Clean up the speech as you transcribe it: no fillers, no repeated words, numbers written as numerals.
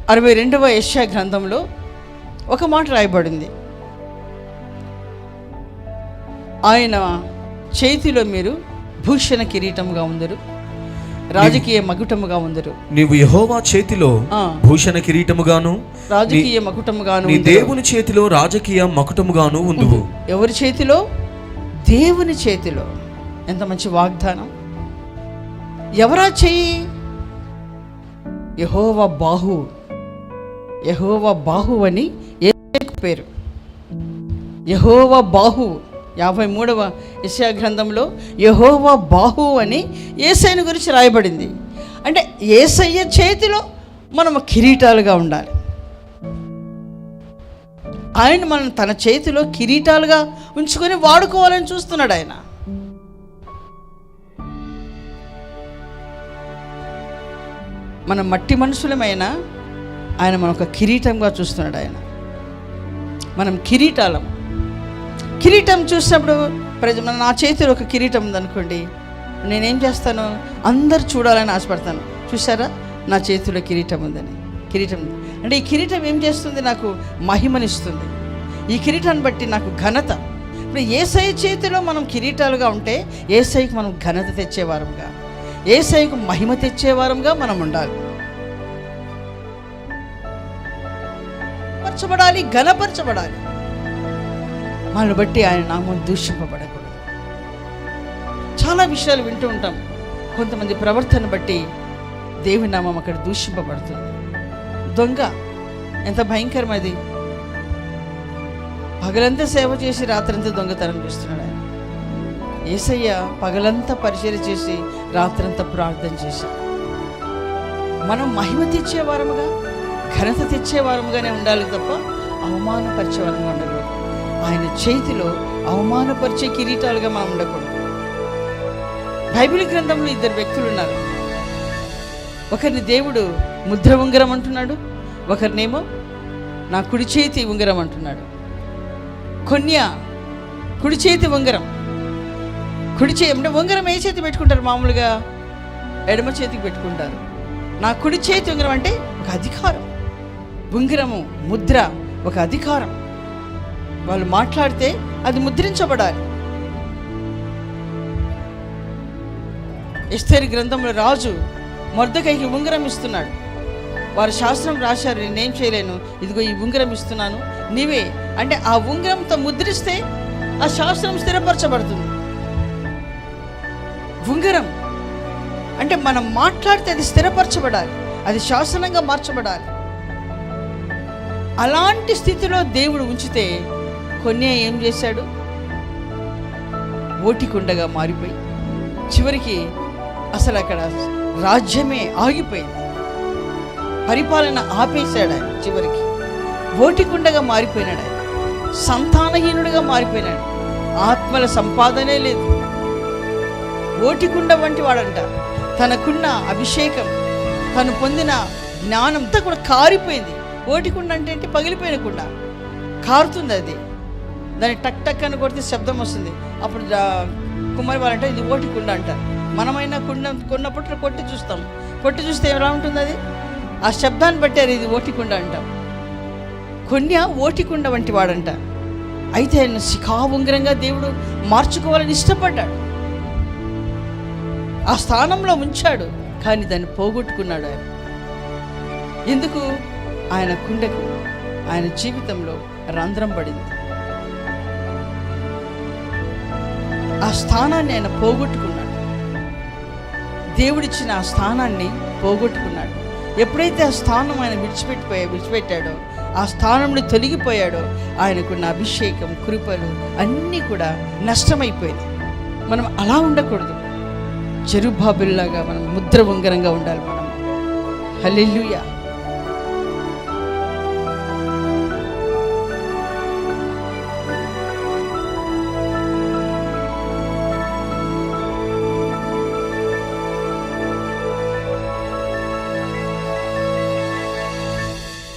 62వ యెషయా గ్రంథంలో ఒక మాట రాయబడింది. ఆయన చేతిలో మీరు భూషణ కిరీటముగా ఉందరు, రాజకీయ మకుటముగా ఉందరు. నీవు యెహోవా చేతిలో భూషణ కిరీటముగాను, రాజకీయ మకుటముగాను, నీ దేవుని చేతిలో రాజకీయ మకుటముగాను ఉందువు. ఎవరి చేతిలో? దేవుని చేతిలో. ఎంత మంచి వాగ్దానం! ఎవరా చెయ్యి? యెహోవా బాహు. యెహోవా బాహు అని యేసుకు పేరు. యెహోవా బాహు 53వ యెషయా గ్రంథంలో యెహోవా బాహు అని యేసయ్యను గురించి రాయబడింది. అంటే యేసయ్య చేతిలో మనము కిరీటాలుగా ఉండాలి. ఆయన మనం తన చేతిలో కిరీటాలుగా ఉంచుకొని వాడుకోవాలని చూస్తున్నాడు ఆయన. మనం మట్టి మనుషులమైనా ఆయన మన ఒక కిరీటంగా చూస్తున్నాడు ఆయన. మనం కిరీటాలం. కిరీటం చూసినప్పుడు నా చేతిలో ఒక కిరీటం ఉందనుకోండి, నేనేం చేస్తాను? అందరు చూడాలని ఆశపడతాను. చూసారా నా చేతిలో కిరీటం ఉందని. కిరీటం అంటే ఈ కిరీటం ఏం చేస్తుంది? నాకు మహిమనిస్తుంది. ఈ కిరీటాన్ని బట్టి నాకు ఘనత. ఇప్పుడు యేసయ్య చేతిలో మనం కిరీటాలుగా ఉంటే యేసయ్యకు మనం ఘనత తెచ్చేవారంగా, యేసయ్యకు మహిమ తెచ్చేవారంగా మనం ఉండాలి. పరచబడాలి, ఘనపరచబడాలి. మనల్ని బట్టి ఆయన నామం దూషింపబడకూడదు. చాలా విషయాలు వింటూ ఉంటాం. కొంతమంది ప్రవర్తన బట్టి దేవుని నామం అక్కడ దూషింపబడుతుంది. దొంగ ఎంత భయంకరమది! పగలంతా సేవ చేసి రాత్రంతా దొంగతనం చేస్తున్నాడు ఆయన. యేసయ్య పగలంతా పరిచర్య చేసి రాత్రంతా ప్రార్థన చేశాడు. మనం మహిమ తెచ్చేవారముగా, ఘనత తెచ్చేవారముగానే ఉండాలి తప్ప అవమానపరిచేవారంగా ఉండకూడదు. ఆయన చేతిలో అవమానపరిచే కిరీటాలుగా మనం ఉండకూడదు. బైబిల్ గ్రంథంలో 2 వ్యక్తులు ఉన్నారు. ఒకరిని దేవుడు ముద్ర ఉంగరం అంటున్నాడు, ఒకరినేమో నా కుడి చేతి ఉంగరం అంటున్నాడు. కుడి చేతి ఉంగరం. అంటే ఉంగరం ఏ చేతి పెట్టుకుంటారు? మామూలుగా ఎడమ చేతికి పెట్టుకుంటారు. నా కుడి చేతి ఉంగరం అంటే ఒక అధికారం. ఉంగరము, ముద్ర ఒక అధికారం. వాళ్ళు మాట్లాడితే అది ముద్రించబడాలి. ఎస్తేరు గ్రంథంలో రాజు మొర్దెకైకి ఉంగరం ఇస్తున్నాడు. వారు శాస్త్రం రాశారు, నేనేం చేయలేను, ఇదిగో ఈ ఉంగరం ఇస్తున్నాను, నీవే అంటే ఆ ఉంగరంతో ముద్రిస్తే ఆ శాస్త్రం స్థిరపరచబడుతుంది. ఉంగరం అంటే మనం మాట్లాడితే అది స్థిరపరచబడాలి, అది శాసనంగా మార్చబడాలి. అలాంటి స్థితిలో దేవుడు ఉంచితే కొన్ని ఏం చేశాడు? ఓటికుండగా మారిపోయి చివరికి అసలు అక్కడ రాజ్యమే ఆగిపోయింది. పరిపాలన ఆపేశాడు ఆయన. చివరికి ఓటికుండగా మారిపోయినాడు ఆయన. సంతానహీనుడిగా మారిపోయినాడు. ఆత్మల సంపాదనే లేదు. ఓటికుండ వంటి వాడంట. తనకున్న అభిషేకం, తను పొందిన జ్ఞానంతో కూడా కారిపోయింది. ఓటికుండ అంటే ఏంటి? పగిలిపోయిన కుండ, కారుతుంది అది. దాన్ని టక్ టక్ అని కొడితే శబ్దం వస్తుంది. అప్పుడు కుమ్మరి వాళ్ళంటే ఇది ఓటికుండ అంటారు. మనమైనా కుండ కొన్నప్పుడు కొట్టి చూస్తాం. కొట్టి చూస్తే ఎలా ఉంటుంది అది? ఆ శబ్దాన్ని బట్టారు ఇది ఓటికుండ అంటాం. కొన్య ఓటికుండ వంటి వాడంట. అయితే ఆయన శిఖా ఉంగరంగా దేవుడు మార్చుకోవాలని ఇష్టపడ్డాడు. ఆ స్థానంలో ఉంచాడు, కానీ దాన్ని పోగొట్టుకున్నాడు ఆయన. ఎందుకు? ఆయన కుండకు ఆయన జీవితంలో రంధ్రం పడింది. ఆ స్థానాన్ని ఆయన పోగొట్టుకున్నాడు. దేవుడిచ్చిన ఆ స్థానాన్ని పోగొట్టుకున్నాడు. ఎప్పుడైతే ఆ స్థానం ఆయన విడిచిపెట్టాడో, ఆ స్థానంలో తొలగిపోయాడో, ఆయనకున్న అభిషేకం, కృపలు అన్నీ కూడా నష్టమైపోయింది. మనం అలా ఉండకూడదు. జెరుబ్బాబెలులాగా మనం ముద్ర ఉంగరంగా ఉండాలి. మనం హల్లెలూయా.